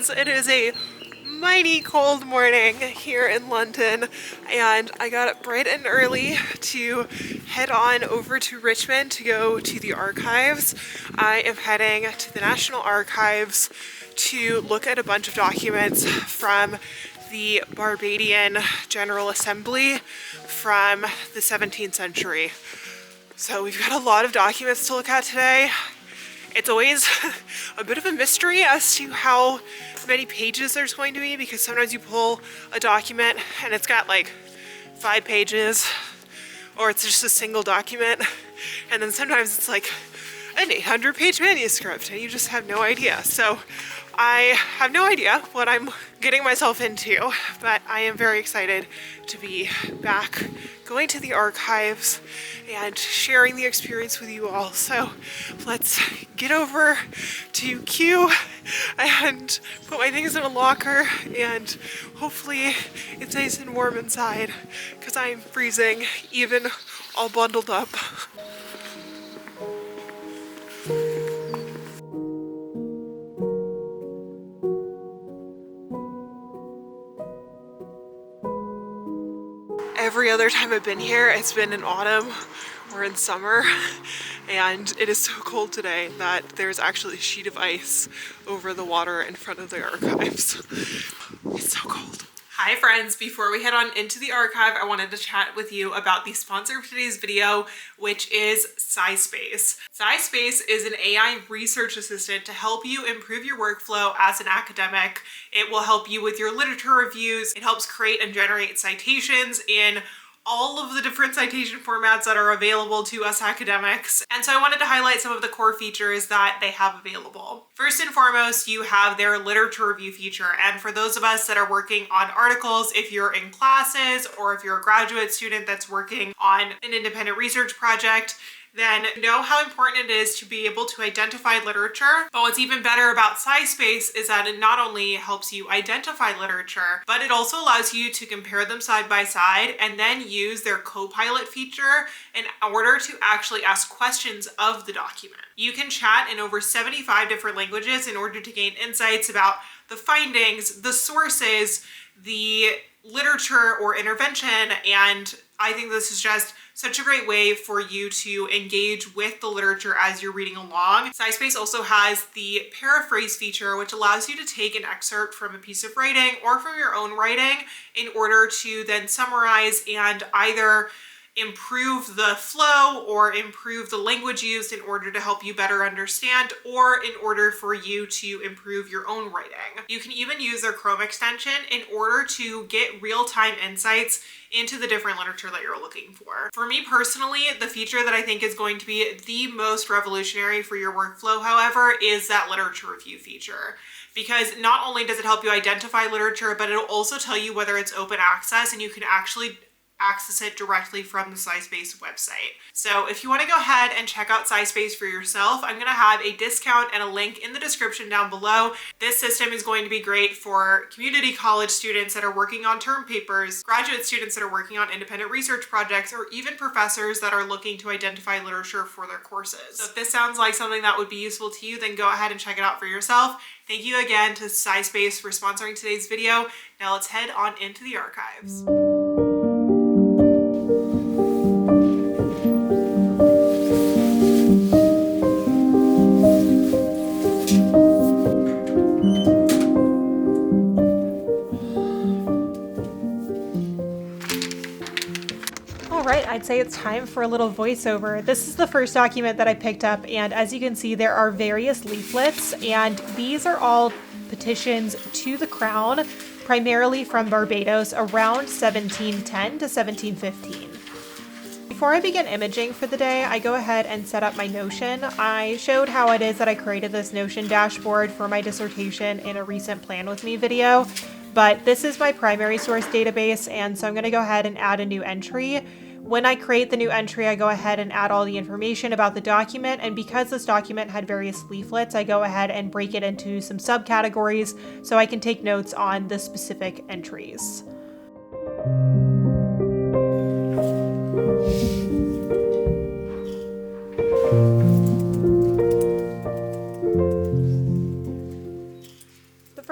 friends, it is a mighty cold morning here in London, and I got up bright and early to head on over to Richmond to go to the archives. I am heading to the National Archives to look at a bunch of documents from the Barbadian General Assembly from the 17th century. So we've got a lot of documents to look at today. It's always a bit of a mystery as to how many pages there's going to be, because sometimes you pull a document and it's got like 5 pages, or it's just a single document, and then sometimes it's like an 800-page manuscript and you just have no idea. So I have no idea what I'm getting myself into, but I am very excited to be back going to the archives and sharing the experience with you all. So let's get over to Q and put my things in a locker, and hopefully it's nice and warm inside because I'm freezing even all bundled up. Every other time I've been here, it's been in autumn or in summer, and it is so cold today that there's actually a sheet of ice over the water in front of the archives. It's so cold. Hi friends, before we head on into the archive, I wanted to chat with you about the sponsor of today's video, which is SciSpace. SciSpace is an AI research assistant to help you improve your workflow as an academic. It will help you with your literature reviews. It helps create and generate citations in all of the different citation formats that are available to us academics. And so I wanted to highlight some of the core features that they have available. First and foremost, you have their literature review feature. And for those of us that are working on articles, if you're in classes or if you're a graduate student that's working on an independent research project, then know how important it is to be able to identify literature. But what's even better about SciSpace is that it not only helps you identify literature, but it also allows you to compare them side by side and then use their Copilot feature in order to actually ask questions of the document. You can chat in over 75 different languages in order to gain insights about the findings, the sources, the literature or intervention, and I think this is just such a great way for you to engage with the literature as you're reading along. SciSpace also has the paraphrase feature, which allows you to take an excerpt from a piece of writing or from your own writing in order to then summarize and either improve the flow or improve the language used in order to help you better understand, or in order for you to improve your own writing. You can even use their Chrome extension in order to get real-time insights into the different literature that you're looking for. For me personally, the feature that I think is going to be the most revolutionary for your workflow, however, is that literature review feature. Because not only does it help you identify literature, but it'll also tell you whether it's open access, and you can actually access it directly from the SciSpace website. So if you want to go ahead and check out SciSpace for yourself, I'm going to have a discount and a link in the description down below. This system is going to be great for community college students that are working on term papers, graduate students that are working on independent research projects, or even professors that are looking to identify literature for their courses. So if this sounds like something that would be useful to you, then go ahead and check it out for yourself. Thank you again to SciSpace for sponsoring today's video. Now let's head on into the archives. I'd say it's time for a little voiceover. This is the first document that I picked up, and as you can see, there are various leaflets, and these are all petitions to the crown, primarily from Barbados around 1710 to 1715. Before I begin imaging for the day, I go ahead and set up my Notion. I showed how it is that I created this Notion dashboard for my dissertation in a recent Plan With Me video, but this is my primary source database, and so I'm going to go ahead and add a new entry. When I create the new entry, I go ahead and add all the information about the document, and because this document had various leaflets, I go ahead and break it into some subcategories so I can take notes on the specific entries.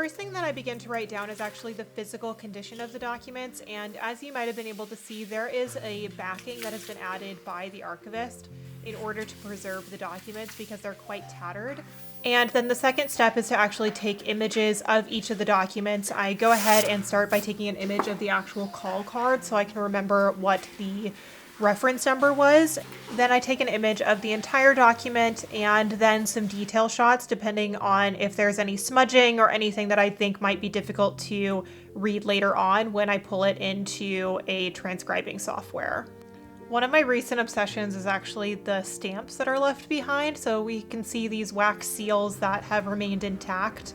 first thing that I begin to write down is actually the physical condition of the documents, and as you might have been able to see, there is a backing that has been added by the archivist in order to preserve the documents because they're quite tattered. And then the second step is to actually take images of each of the documents. I go ahead and start by taking an image of the actual call card so I can remember what the reference number was. Then I take an image of the entire document and then some detail shots depending on if there's any smudging or anything that I think might be difficult to read later on when I pull it into a transcribing software. One of my recent obsessions is actually the stamps that are left behind. So we can see these wax seals that have remained intact.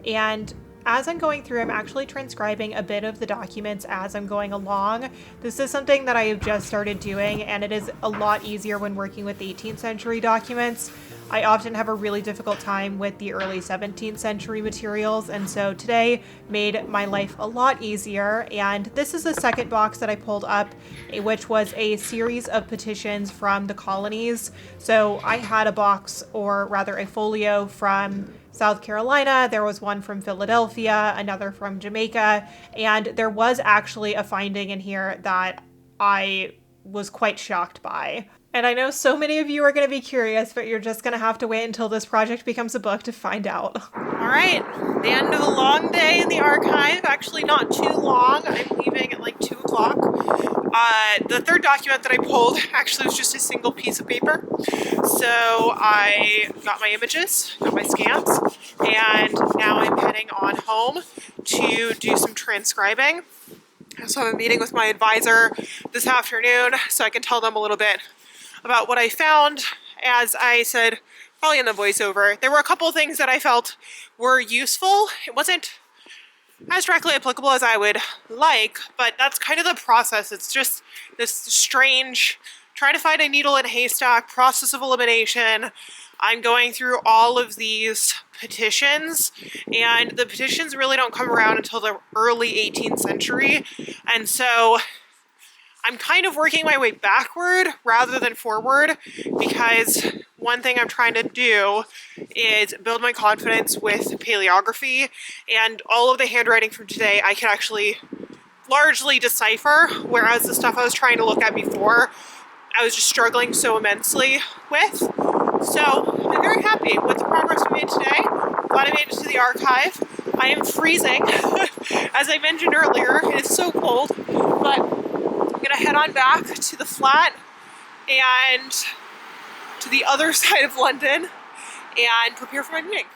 And as I'm going through, I'm actually transcribing a bit of the documents as I'm going along. This is something that I have just started doing, and it is a lot easier when working with 18th century documents. I often have a really difficult time with the early 17th century materials, and so today made my life a lot easier. And this is the second box that I pulled up, which was a series of petitions from the colonies. So I had a box, or rather a folio from South Carolina, there was one from Philadelphia, another from Jamaica, and there was actually a finding in here that I was quite shocked by. And I know so many of you are going to be curious, but you're just going to have to wait until this project becomes a book to find out. All right, the end of a long day in the archive. Actually not too long. I'm leaving at like 2 o'clock. The third document that I pulled actually was just a single piece of paper. So I got my images, got my scans, and now I'm heading on home to do some transcribing. So I'm meeting with my advisor this afternoon so I can tell them a little bit about what I found. As I said, probably in the voiceover, there were a couple of things that I felt were useful. It wasn't as directly applicable as I would like, but that's kind of the process. It's just this strange trying to find a needle in a haystack process of elimination. I'm going through all of these petitions, and the petitions really don't come around until the early 18th century, and so I'm kind of working my way backward rather than forward, because one thing I'm trying to do is build my confidence with paleography, and all of the handwriting from today I can actually largely decipher, whereas the stuff I was trying to look at before I was just struggling so immensely with. So I'm very happy with the progress we made today. Glad I made it to the archive. I am freezing. As I mentioned earlier, it is so cold, but I'm gonna head on back to the flat and to the other side of London and prepare for my meeting.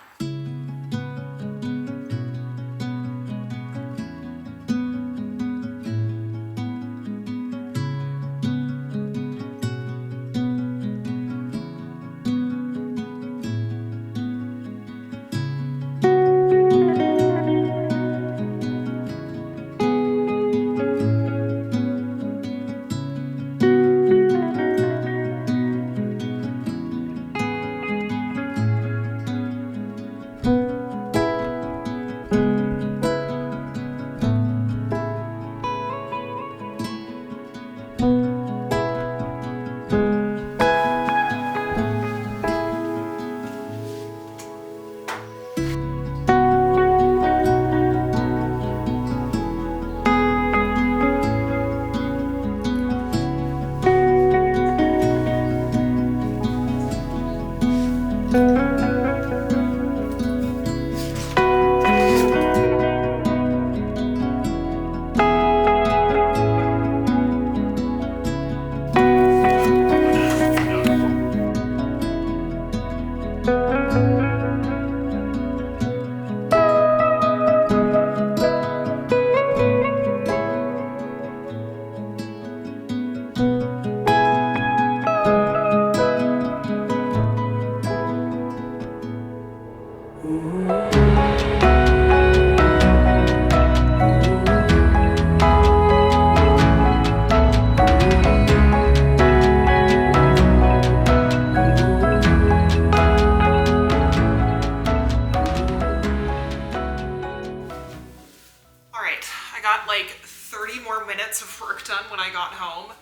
Like 30 more minutes of work done when I got home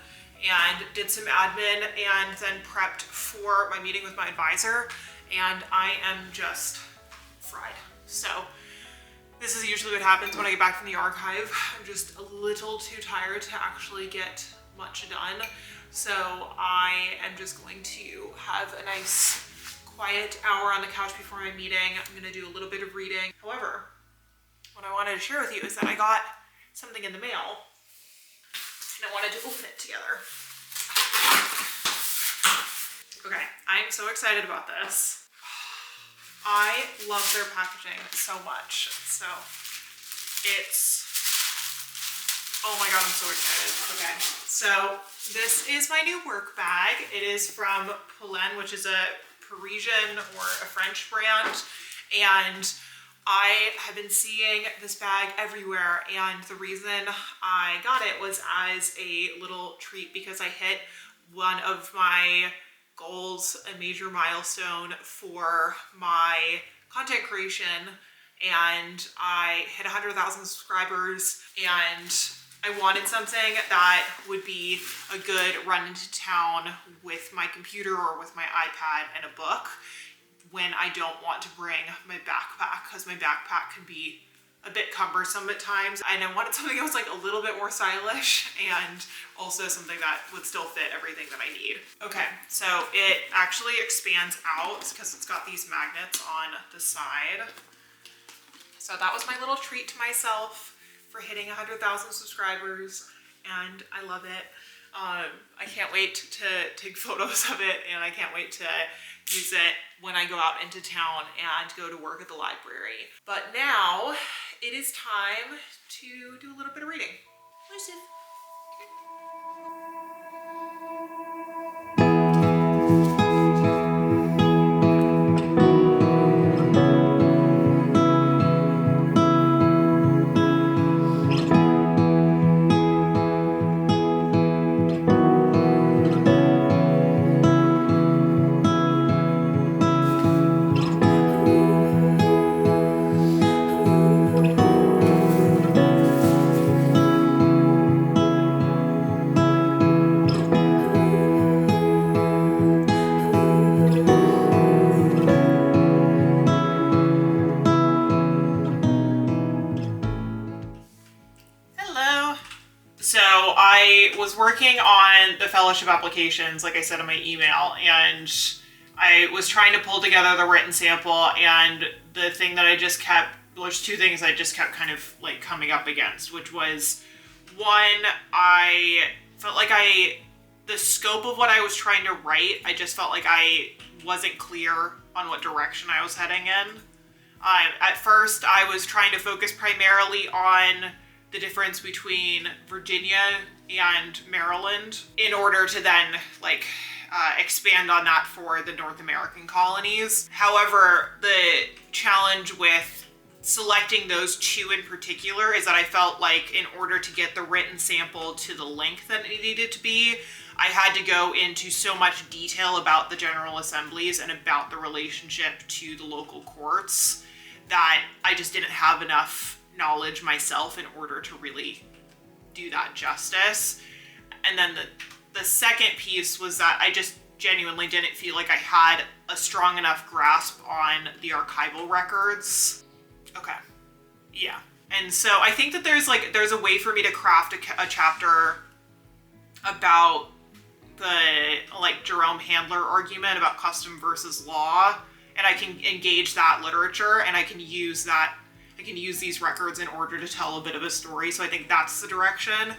and did some admin and then prepped for my meeting with my advisor, and I am just fried. So This is usually what happens when I get back from the archive. I'm just a little too tired to actually get much done. So I am just going to have a nice quiet hour on the couch before my meeting. I'm gonna do a little bit of reading. However, what I wanted to share with you is that I got something in the mail and I wanted to open it together. Okay, I'm so excited about this. I love their packaging so much. So it's, oh my God, I'm so excited. Okay, so this is my new work bag. It is from Kaelyn, which is a Parisian or a French brand. And I have been seeing this bag everywhere. And the reason I got it was as a little treat because I hit one of my goals, a major milestone for my content creation, and I hit 100,000 subscribers, and I wanted something that would be a good run into town with my computer or with my iPad and a book when I don't want to bring my backpack, because my backpack can be a bit cumbersome at times, and I wanted something that was like a little bit more stylish and also something that would still fit everything that I need. Okay, so it actually expands out because it's got these magnets on the side. So that was my little treat to myself for hitting 100,000 subscribers, and I love it. I can't wait to take photos of it, and I can't wait to use it when I go out into town and go to work at the library. But now it is time to do a little bit of reading. Lucy. So I was working on the fellowship applications, like I said in my email, and I was trying to pull together the written sample, and the thing that I just kept, there's two things I just kept kind of like coming up against, which was, one, I felt like the scope of what I was trying to write, I just felt like I wasn't clear on what direction I was heading in. At first, I was trying to focus primarily on the difference between Virginia and Maryland in order to then expand on that for the North American colonies. However, the challenge with selecting those two in particular is that I felt like in order to get the written sample to the length that it needed to be, I had to go into so much detail about the General Assemblies and about the relationship to the local courts that I just didn't have enough knowledge myself in order to really do that justice. And then the second piece was that I just genuinely didn't feel like I had a strong enough grasp on the archival records. Okay, yeah. And so I think that there's a way for me to craft a chapter about the Jerome Handler argument about custom versus law, and I can engage that literature, and I can use these records in order to tell a bit of a story. So I think that's the direction.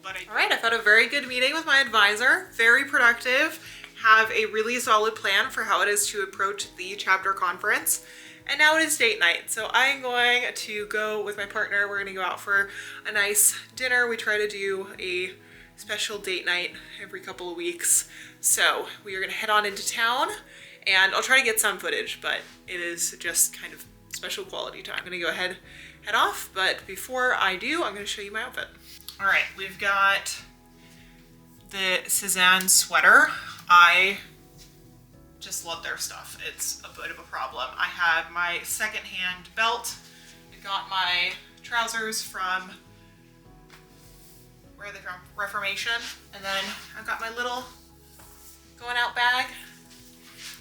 All right, I've had a very good meeting with my advisor, very productive, have a really solid plan for how it is to approach the chapter conference. And now it is date night. So I'm going to go with my partner. We're gonna go out for a nice dinner. We try to do a special date night every couple of weeks. So we are gonna head on into town, and I'll try to get some footage, but it is just kind of special quality time. I'm gonna go head off, but before I do, I'm gonna show you my outfit. All right, we've got the Cézanne sweater. I just love their stuff. It's a bit of a problem. I have my secondhand belt. I got my trousers from, where are they from? Reformation. And then I've got my little going out bag.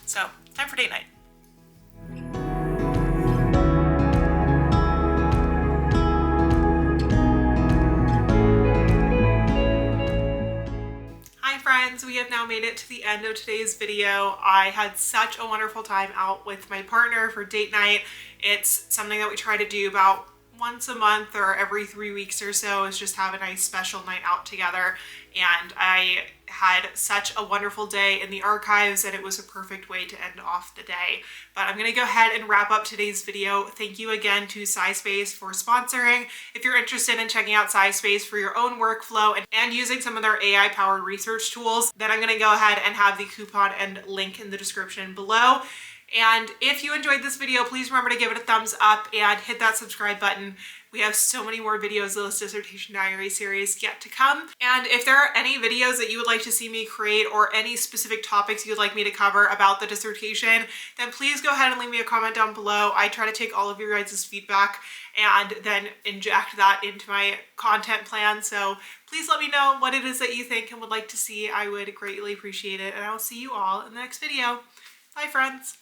So, time for date night. we have now made it to the end of today's video. I had such a wonderful time out with my partner for date night. It's something that we try to do about once a month or every 3 weeks or so, is just have a nice special night out together. And I had such a wonderful day in the archives, and it was a perfect way to end off the day. But I'm gonna go ahead and wrap up today's video. Thank you again to SciSpace for sponsoring. If you're interested in checking out SciSpace for your own workflow and using some of their AI powered research tools, then I'm gonna go ahead and have the coupon and link in the description below. And if you enjoyed this video, please remember to give it a thumbs up and hit that subscribe button. We have so many more videos of this Dissertation Diary series yet to come. And if there are any videos that you would like to see me create or any specific topics you'd like me to cover about the dissertation, then please go ahead and leave me a comment down below. I try to take all of your guys' feedback and then inject that into my content plan. So please let me know what it is that you think and would like to see. I would greatly appreciate it. And I will see you all in the next video. Bye, friends.